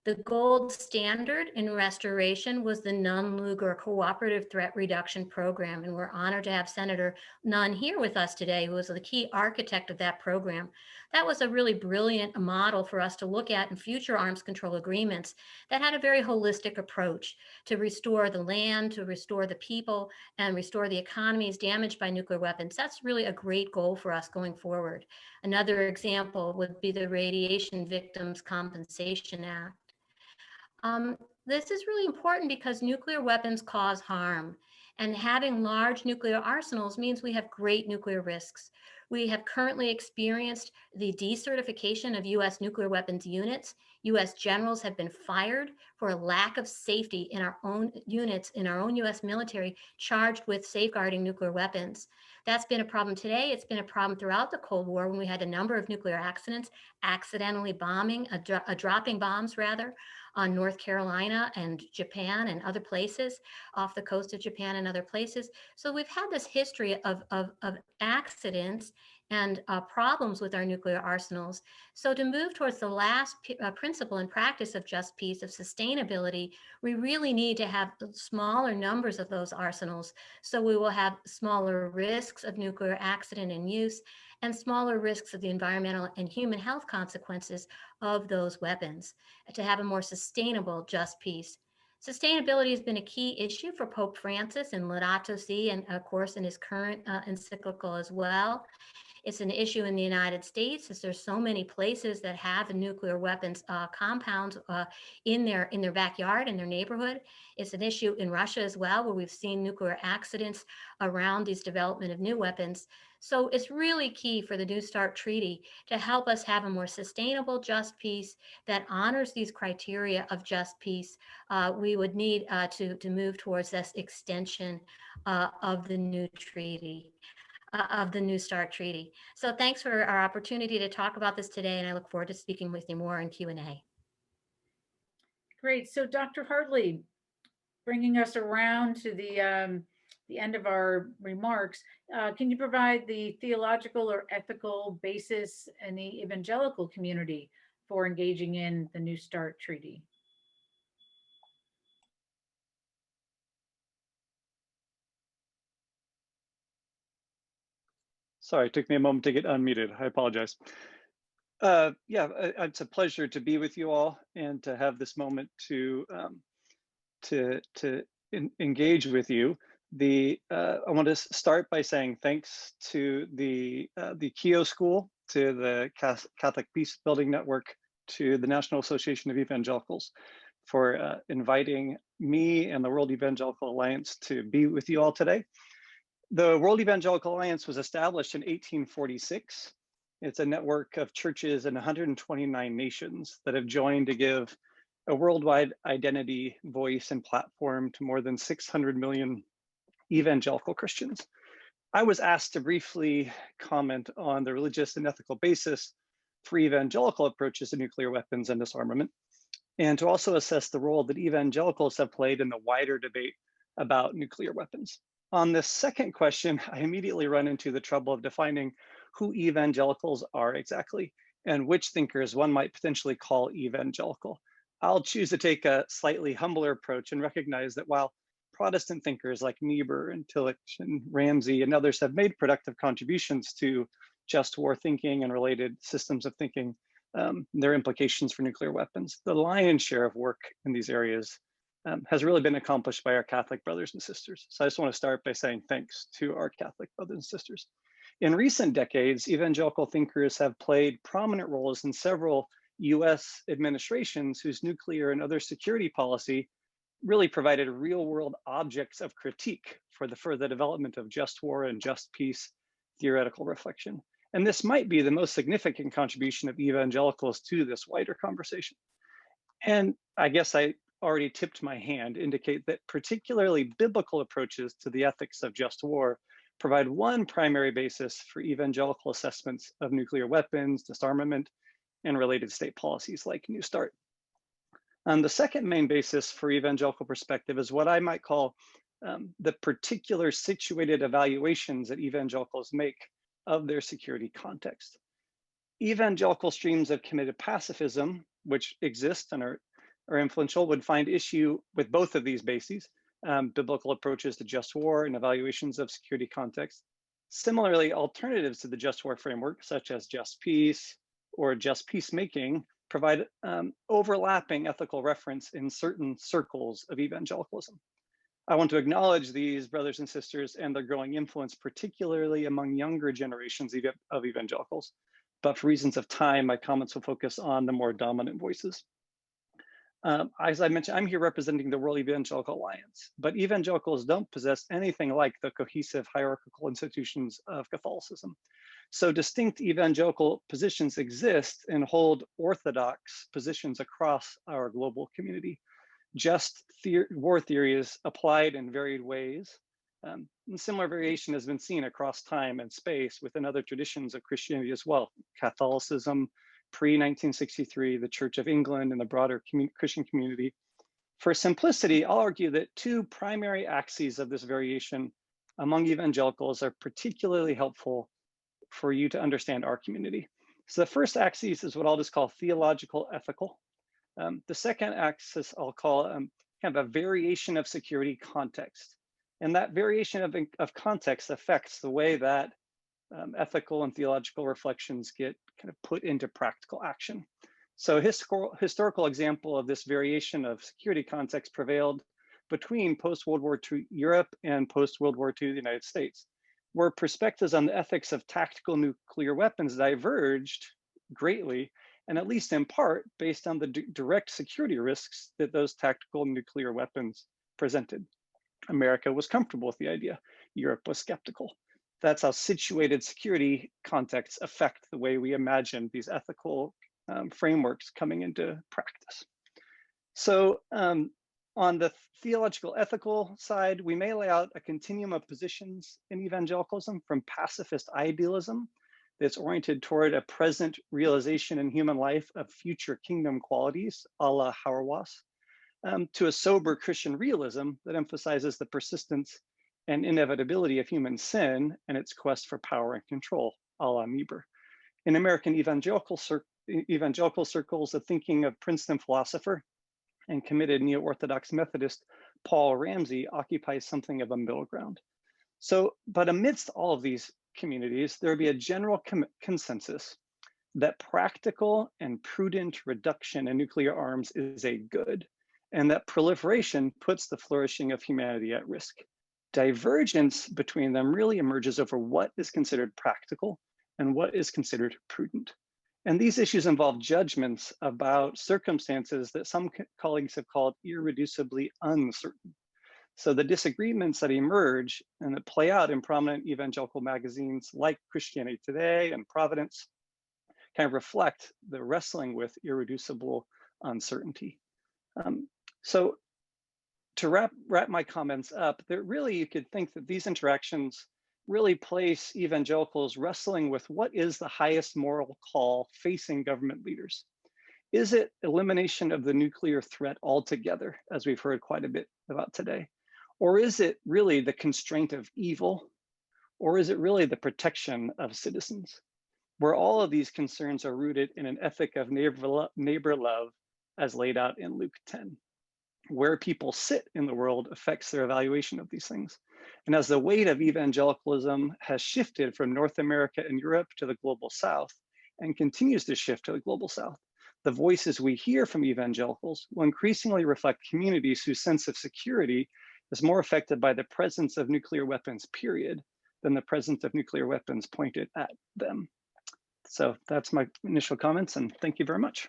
The gold standard in restoration was the Nunn-Lugar Cooperative Threat Reduction Program, and we're honored to have Senator Nunn here with us today, who was the key architect of that program. That was a really brilliant model for us to look at in future arms control agreements that had a very holistic approach to restore the land, to restore the people, and restore the economies damaged by nuclear weapons. That's really a great goal for us going forward. Another example would be the Radiation Victims Compensation Act. This is really important because nuclear weapons cause harm, and having large nuclear arsenals means we have great nuclear risks. We have currently experienced the decertification of U.S. nuclear weapons units. U.S. generals have been fired for a lack of safety in our own units, in our own U.S. military, charged with safeguarding nuclear weapons. That's been a problem today. It's been a problem throughout the Cold War when we had a number of nuclear accidents, accidentally dropping bombs rather, on North Carolina and Japan and other places, off the coast of Japan and other places. So we've had this history of accidents and problems with our nuclear arsenals. So to move towards the last principle and practice of just peace, of sustainability, we really need to have smaller numbers of those arsenals. So we will have smaller risks of nuclear accident and use, and smaller risks of the environmental and human health consequences of those weapons, to have a more sustainable just peace. Sustainability has been a key issue for Pope Francis in Laudato Si, and of course in his current encyclical as well. It's an issue in the United States, as there's so many places that have nuclear weapons compounds in their backyard, in their neighborhood. It's an issue in Russia as well, where we've seen nuclear accidents around these development of new weapons. So it's really key for the New START Treaty to help us have a more sustainable just peace that honors these criteria of just peace. We would need to move towards this extension of the new treaty. Of the New START Treaty. So thanks for our opportunity to talk about this today, and I look forward to speaking with you more in Q&A. Great. So Dr. Hartley, bringing us around to the end of our remarks, can you provide the theological or ethical basis in the evangelical community for engaging in the New START Treaty? Sorry, it took me a moment to get unmuted. I apologize. It's a pleasure to be with you all and to have this moment to engage with you. I want to start by saying thanks to the Keough School, to the Catholic Peace Building Network, to the National Association of Evangelicals for inviting me and the World Evangelical Alliance to be with you all today. The World Evangelical Alliance was established in 1846. It's a network of churches in 129 nations that have joined to give a worldwide identity, voice, and platform to more than 600 million evangelical Christians. I was asked to briefly comment on the religious and ethical basis for evangelical approaches to nuclear weapons and disarmament, and to also assess the role that evangelicals have played in the wider debate about nuclear weapons. On this second question, I immediately run into the trouble of defining who evangelicals are exactly and which thinkers one might potentially call evangelical. I'll choose to take a slightly humbler approach and recognize that while Protestant thinkers like Niebuhr and Tillich and Ramsey and others have made productive contributions to just war thinking and related systems of thinking, their implications for nuclear weapons, the lion's share of work in these areas has really been accomplished by our Catholic brothers and sisters. So I just want to start by saying thanks to our Catholic brothers and sisters. In recent decades, evangelical thinkers have played prominent roles in several US administrations whose nuclear and other security policy really provided real-world objects of critique for the further development of just war and just peace theoretical reflection. And this might be the most significant contribution of evangelicals to this wider conversation. And I guess I already tipped my hand, indicate that particularly biblical approaches to the ethics of just war provide one primary basis for evangelical assessments of nuclear weapons, disarmament, and related state policies like New START. And the second main basis for evangelical perspective is what I might call the particular situated evaluations that evangelicals make of their security context. Evangelical streams of committed pacifism, which exist and are or influential would find issue with both of these bases, biblical approaches to just war and evaluations of security context. Similarly, alternatives to the just war framework, such as just peace or just peacemaking, provide overlapping ethical reference in certain circles of evangelicalism. I want to acknowledge these brothers and sisters and their growing influence, particularly among younger generations of evangelicals. But for reasons of time, my comments will focus on the more dominant voices. As I mentioned, I'm here representing the World Evangelical Alliance, but evangelicals don't possess anything like the cohesive hierarchical institutions of Catholicism. So distinct evangelical positions exist and hold orthodox positions across our global community. Just war theory is applied in varied ways. And similar variation has been seen across time and space within other traditions of Christianity as well. Catholicism, pre-1963, the Church of England, and the broader Christian community. For simplicity, I'll argue that two primary axes of this variation among evangelicals are particularly helpful for you to understand our community. So the first axis is what I'll just call theological ethical. The second axis I'll call kind of a variation of security context. And that variation of context affects the way that ethical and theological reflections get kind of put into practical action. So historical example of this variation of security context prevailed between post-World War II Europe and post-World War II the United States, where perspectives on the ethics of tactical nuclear weapons diverged greatly, and at least in part based on the direct security risks that those tactical nuclear weapons presented. America was comfortable with the idea. Europe was skeptical. That's how situated security contexts affect the way we imagine these ethical frameworks coming into practice. So on the theological ethical side, we may lay out a continuum of positions in evangelicalism, from pacifist idealism that's oriented toward a present realization in human life of future kingdom qualities, a la Hauerwas, to a sober Christian realism that emphasizes the persistence and inevitability of human sin and its quest for power and control, a la Niebuhr. In American evangelical circles, the thinking of Princeton philosopher and committed neo-Orthodox Methodist Paul Ramsey occupies something of a middle ground. So, but amidst all of these communities, there would be a general consensus that practical and prudent reduction in nuclear arms is a good, and that proliferation puts the flourishing of humanity at risk. Divergence between them really emerges over what is considered practical and what is considered prudent. And these issues involve judgments about circumstances that some colleagues have called irreducibly uncertain. So the disagreements that emerge and that play out in prominent evangelical magazines like Christianity Today and Providence kind of reflect the wrestling with irreducible uncertainty. So to wrap my comments up, that really you could think that these interactions really place evangelicals wrestling with what is the highest moral call facing government leaders. Is it elimination of the nuclear threat altogether, as we've heard quite a bit about today? Or is it really the constraint of evil? Or is it really the protection of citizens? Where all of these concerns are rooted in an ethic of neighbor love as laid out in Luke 10. Where people sit in the world affects their evaluation of these things. And as the weight of evangelicalism has shifted from North America and Europe to the global South and continues to shift to the global South, the voices we hear from evangelicals will increasingly reflect communities whose sense of security is more affected by the presence of nuclear weapons, period, than the presence of nuclear weapons pointed at them. So that's my initial comments, and thank you very much.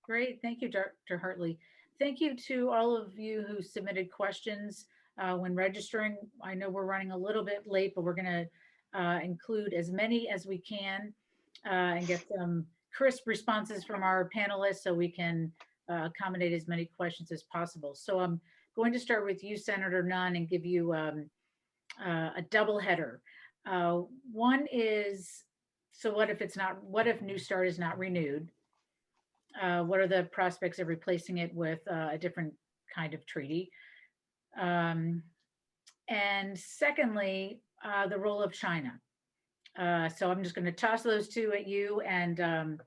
Great, thank you, Dr. Hartley. Thank you to all of you who submitted questions when registering. I know we're running a little bit late, but we're going to include as many as we can and get some crisp responses from our panelists so we can accommodate as many questions as possible. So I'm going to start with you, Senator Nunn, and give you a double header. One is, so what if New START is not renewed? What are the prospects of replacing it with a different kind of treaty? And secondly, the role of China. So I'm just going to toss those two at you, and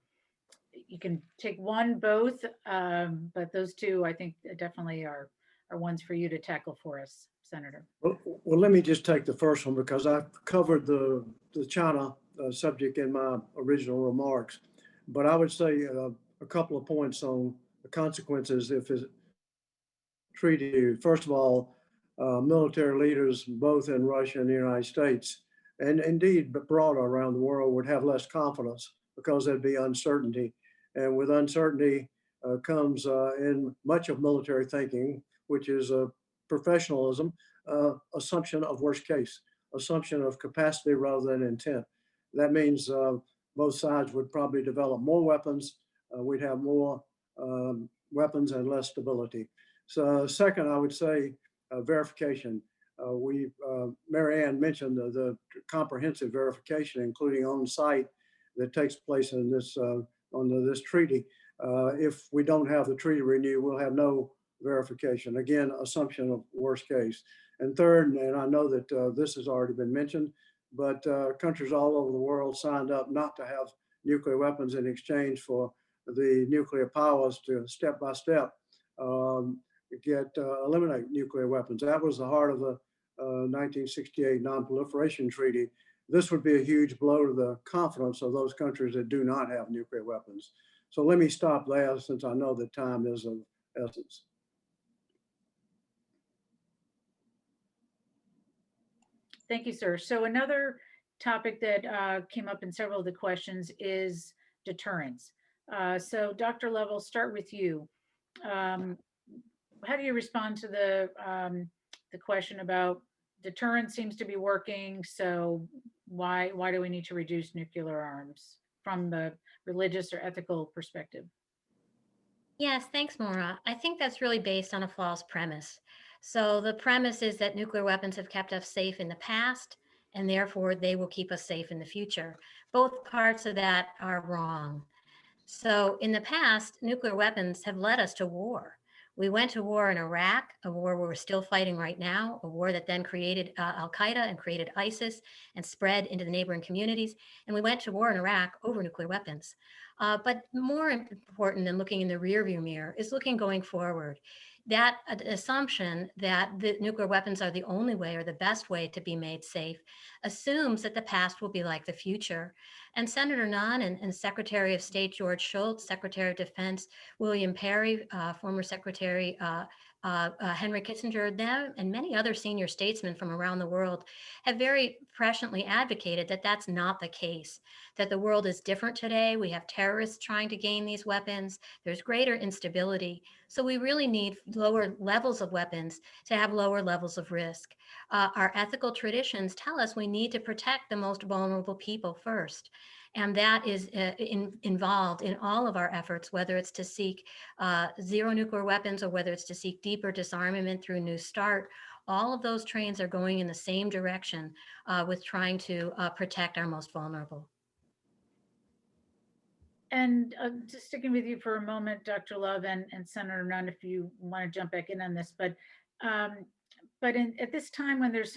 you can take one, both, but those two, I think definitely are ones for you to tackle for us, Senator. Well, let me just take the first one because I covered the China subject in my original remarks. But I would say a couple of points on the consequences if it's treaty. First of all, military leaders, both in Russia and the United States, and indeed broader around the world, would have less confidence because there'd be uncertainty. And with uncertainty comes in much of military thinking, which is professionalism, assumption of worst case, assumption of capacity rather than intent. That means both sides would probably develop more weapons. We'd have more weapons and less stability. So second, I would say verification. Maryann mentioned the comprehensive verification, including on site, that takes place in this under this treaty. If we don't have the treaty renewed, we'll have no verification. Again, assumption of worst case. And third, and I know that this has already been mentioned, but countries all over the world signed up not to have nuclear weapons in exchange for the nuclear powers to step by step eliminate nuclear weapons. That was the heart of the 1968 Non-Proliferation Treaty. This would be a huge blow to the confidence of those countries that do not have nuclear weapons. So let me stop there since I know that time is of essence. Thank you, sir. So another topic that came up in several of the questions is deterrence. So Dr. Lovell, start with you. How do you respond to the question about deterrence seems to be working, so why do we need to reduce nuclear arms from the religious or ethical perspective? Yes, thanks, Maura. I think that's really based on a false premise. So the premise is that nuclear weapons have kept us safe in the past, and therefore they will keep us safe in the future. Both parts of that are wrong. So in the past, nuclear weapons have led us to war. We went to war in Iraq, a war we're still fighting right now, a war that then created Al-Qaeda and created ISIS and spread into the neighboring communities. And we went to war in Iraq over nuclear weapons. But more important than looking in the rearview mirror is looking going forward. That assumption that the nuclear weapons are the only way or the best way to be made safe assumes that the past will be like the future. And Senator Nunn and Secretary of State George Shultz, Secretary of Defense William Perry, former Secretary Henry Kissinger, them and many other senior statesmen from around the world have very presciently advocated that that's not the case, that the world is different today. We have terrorists trying to gain these weapons. There's greater instability. So we really need lower levels of weapons to have lower levels of risk. Our ethical traditions tell us we need to protect the most vulnerable people first. And that is involved in all of our efforts, whether it's to seek zero nuclear weapons or whether it's to seek deeper disarmament through New START. All of those trains are going in the same direction with trying to protect our most vulnerable. And just sticking with you for a moment, Dr. Love and Senator Nunn, if you want to jump back in on this, but at this time when there's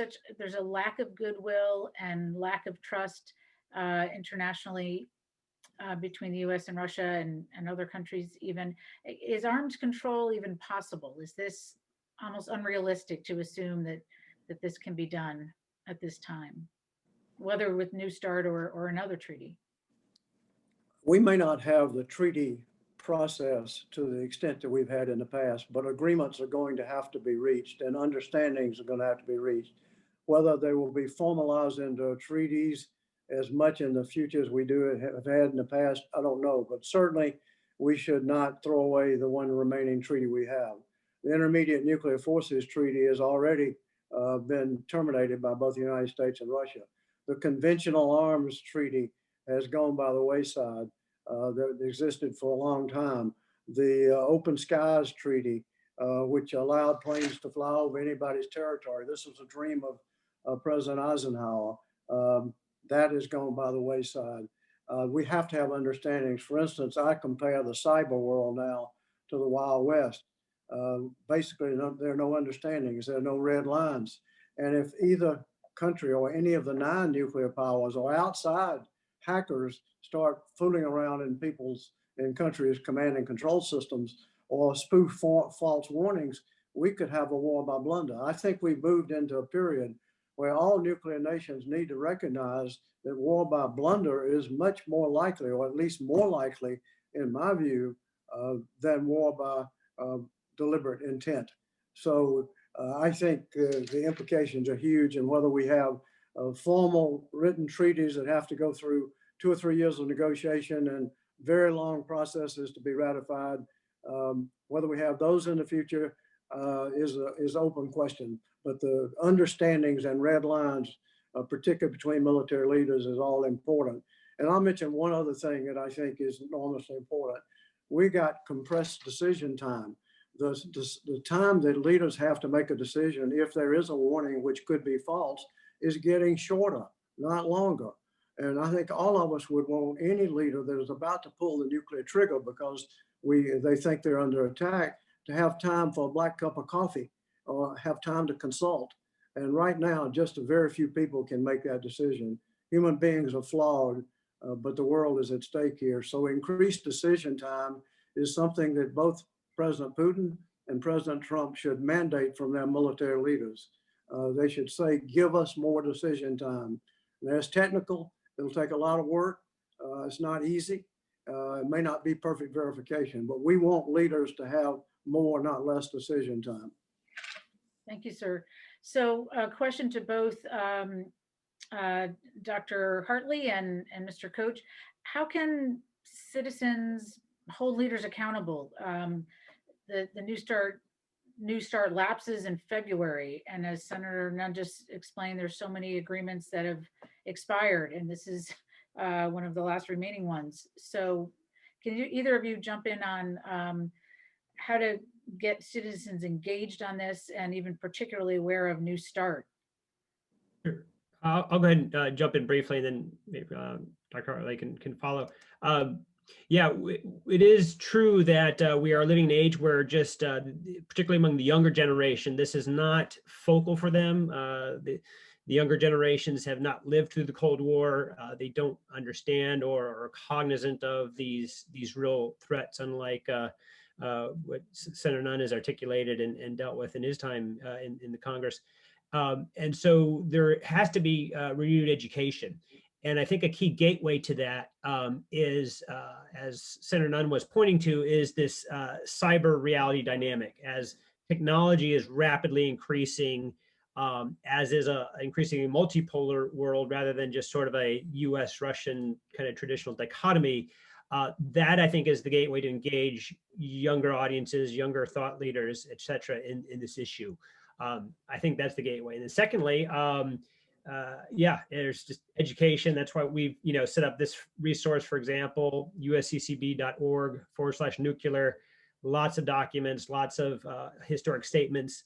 a lack of goodwill and lack of trust internationally between the U.S. and Russia and other countries, even, is arms control even possible? Is this almost unrealistic to assume that this can be done at this time, whether with New START or another treaty? We may not have the treaty process to the extent that we've had in the past, but agreements are going to have to be reached and understandings are going to have to be reached. Whether they will be formalized into treaties as much in the future as we have had in the past, I don't know, but certainly we should not throw away the one remaining treaty we have. The Intermediate Nuclear Forces Treaty has already been terminated by both the United States and Russia. The Conventional Arms Treaty has gone by the wayside. That existed for a long time. The Open Skies Treaty, which allowed planes to fly over anybody's territory. This was a dream of President Eisenhower. That has gone by the wayside. We have to have understandings. For instance, I compare the cyber world now to the Wild West. Basically, there are no understandings. There are no red lines. And if either country or any of the 9 nuclear powers or outside hackers start fooling around in people's in countries' command and control systems or spoof false warnings, we could have a war by blunder. I think we've moved into a period where all nuclear nations need to recognize that war by blunder is much more likely, or at least more likely, in my view, than war by deliberate intent. So I think the implications are huge, and whether we have formal written treaties that have to go through 2 or 3 years of negotiation and very long processes to be ratified, whether we have those in the future is open question. But the understandings and red lines, particularly between military leaders, is all important. And I'll mention one other thing that I think is enormously important. We got compressed decision time. The time that leaders have to make a decision, if there is a warning which could be false, is getting shorter, not longer. And I think all of us would want any leader that is about to pull the nuclear trigger because they think they're under attack, to have time for a black cup of coffee or have time to consult. And right now, just a very few people can make that decision. Human beings are flawed, but the world is at stake here. So increased decision time is something that both President Putin and President Trump should mandate from their military leaders. They should say, give us more decision time. And that's technical. It'll take a lot of work. It's not easy. It may not be perfect verification, but we want leaders to have more, not less decision time. Thank you, sir. So a question to both Dr. Hartley and Mr. Koach. How can citizens hold leaders accountable? The New START lapses in February, and as Senator Nunn just explained, there's so many agreements that have expired, and this is one of the last remaining ones. So can either of you jump in on how to get citizens engaged on this, and even particularly aware of New START? Sure. I'll go ahead and jump in briefly, and then maybe Dr. Hartley can follow. Yeah, it is true that we are living in an age where just, particularly among the younger generation, this is not focal for them. The younger generations have not lived through the Cold War. They don't understand or are cognizant of these real threats, unlike what Senator Nunn has articulated and dealt with in his time in the Congress. And so there has to be renewed education. And I think a key gateway to that is, as Senator Nunn was pointing to, is this cyber reality dynamic. As technology is rapidly increasing, as is a increasingly multipolar world rather than just sort of a US-Russian kind of traditional dichotomy, that I think is the gateway to engage younger audiences, younger thought leaders, et cetera, in this issue. I think that's the gateway. And then secondly, yeah, there's just education. That's why we've set up this resource, for example, usccb.org/nuclear, lots of documents, lots of historic statements.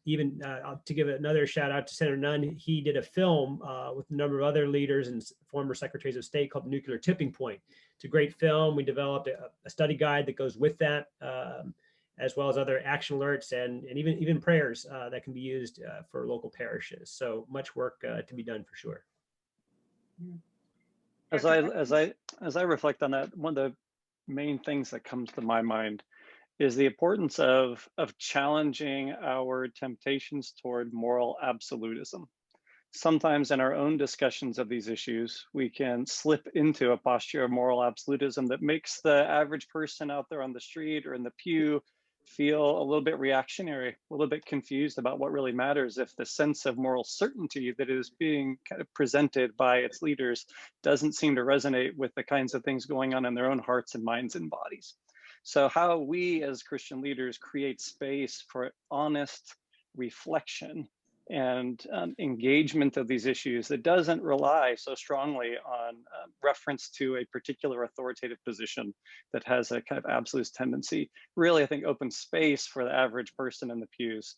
Even to give another shout out to Senator Nunn, he did a film with a number of other leaders and former secretaries of state called Nuclear Tipping Point. It's a great film. We developed a study guide that goes with that, as well as other action alerts and even prayers that can be used for local parishes. So much work to be done for sure. As I reflect on that, one of the main things that comes to my mind is the importance of challenging our temptations toward moral absolutism. Sometimes in our own discussions of these issues, we can slip into a posture of moral absolutism that makes the average person out there on the street or in the pew feel a little bit reactionary, a little bit confused about what really matters if the sense of moral certainty that is being kind of presented by its leaders doesn't seem to resonate with the kinds of things going on in their own hearts and minds and bodies. So how we as Christian leaders create space for honest reflection and engagement of these issues that doesn't rely so strongly on reference to a particular authoritative position that has a kind of absolute tendency, really, I think, opens space for the average person in the pews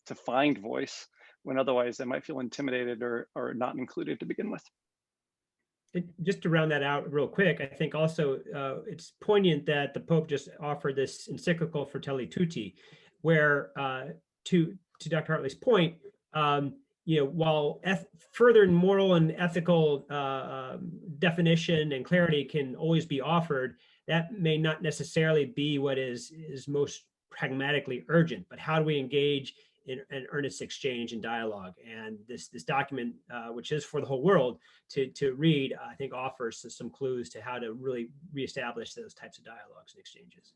to find voice when otherwise they might feel intimidated or not included to begin with. Just to round that out real quick, I think also it's poignant that the Pope just offered this encyclical Fratelli Tutti, where to Dr. Hartley's point, while further moral and ethical definition and clarity can always be offered, that may not necessarily be what is most pragmatically urgent, but how do we engage in an earnest exchange and dialogue? And this document, which is for the whole world to read, I think offers some clues to how to really reestablish those types of dialogues and exchanges.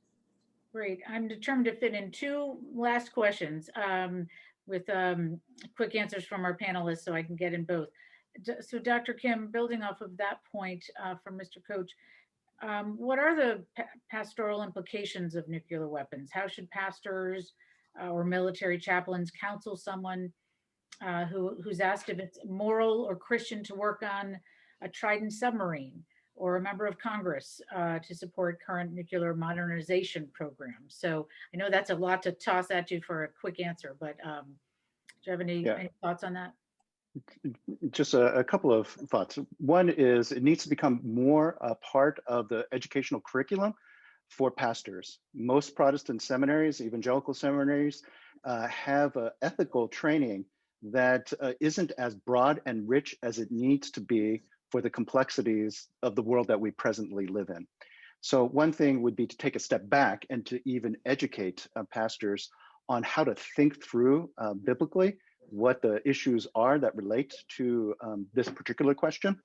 Great. I'm determined to fit in two last questions with quick answers from our panelists so I can get in both. So Dr. Kim, building off of that point from Mr. Koach, what are the pastoral implications of nuclear weapons? How should pastors or military chaplains counsel someone who's asked if it's moral or Christian to work on a Trident submarine, or a member of Congress to support current nuclear modernization programs? So I know that's a lot to toss at you for a quick answer, but do you have any thoughts on that? Just a couple of thoughts. One is it needs to become more a part of the educational curriculum for pastors. Most Protestant seminaries, evangelical seminaries, have ethical training that isn't as broad and rich as it needs to be for the complexities of the world that we presently live in. So one thing would be to take a step back and to even educate pastors on how to think through biblically what the issues are that relate to this particular question.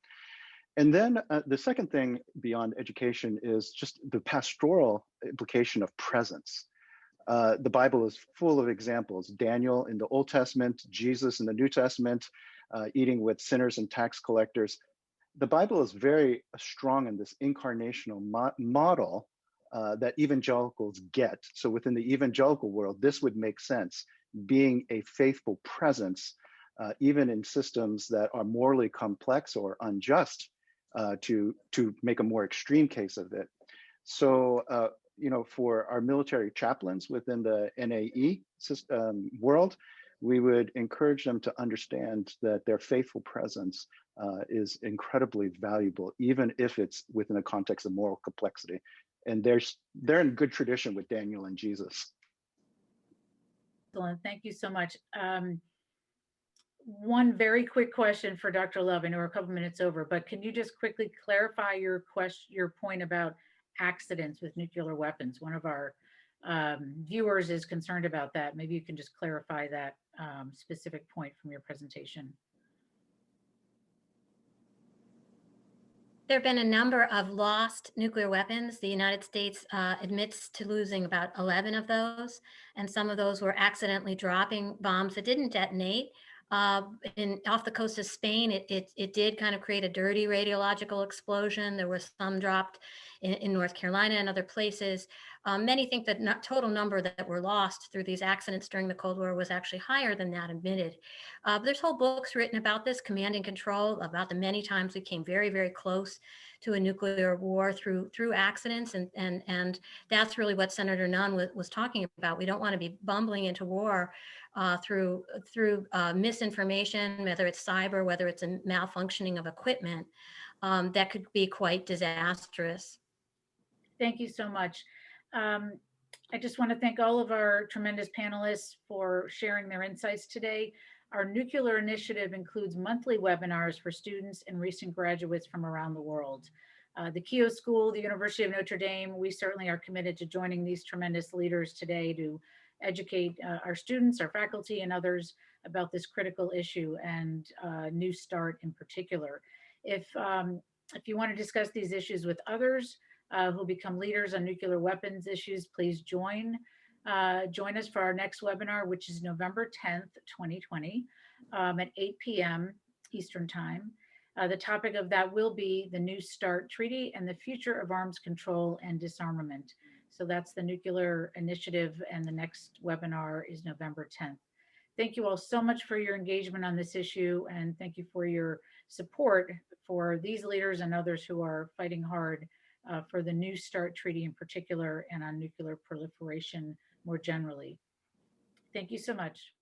And then the second thing beyond education is just the pastoral implication of presence. The Bible is full of examples. Daniel in the Old Testament, Jesus in the New Testament, eating with sinners and tax collectors. The Bible is very strong in this incarnational model that evangelicals get. So within the evangelical world, this would make sense, being a faithful presence, even in systems that are morally complex or unjust, to make a more extreme case of it. So, for our military chaplains within the NAE system, world, we would encourage them to understand that their faithful presence is incredibly valuable, even if it's within a context of moral complexity. And they're in good tradition with Daniel and Jesus. Excellent. Thank you so much. One very quick question for Dr. Love. I know we're a couple minutes over, but can you just quickly clarify your point about accidents with nuclear weapons? One of our viewers is concerned about that. Maybe you can just clarify that specific point from your presentation. There have been a number of lost nuclear weapons. The United States admits to losing about 11 of those, and some of those were accidentally dropping bombs that didn't detonate. Off the coast of Spain, it did kind of create a dirty radiological explosion. There was some dropped in North Carolina and other places. Many think that total number that were lost through these accidents during the Cold War was actually higher than that admitted. There's whole books written about this, Command and Control, about the many times we came very, very close to a nuclear war through accidents, and that's really what Senator Nunn was talking about. We don't want to be bumbling into war through misinformation, whether it's cyber, whether it's a malfunctioning of equipment, that could be quite disastrous. Thank you so much. I just want to thank all of our tremendous panelists for sharing their insights today. Our nuclear initiative includes monthly webinars for students and recent graduates from around the world. The Keough School, the University of Notre Dame, we certainly are committed to joining these tremendous leaders today to educate our students, our faculty, and others about this critical issue, and New START in particular. If you want to discuss these issues with others who become leaders on nuclear weapons issues, please join us for our next webinar, which is November 10th, 2020, at 8 p.m. Eastern Time. The topic of that will be the New START Treaty and the future of arms control and disarmament. So that's the nuclear initiative, and the next webinar is November 10th. Thank you all so much for your engagement on this issue, and thank you for your support for these leaders and others who are fighting hard for the New START Treaty in particular, and on nuclear proliferation more generally. Thank you so much.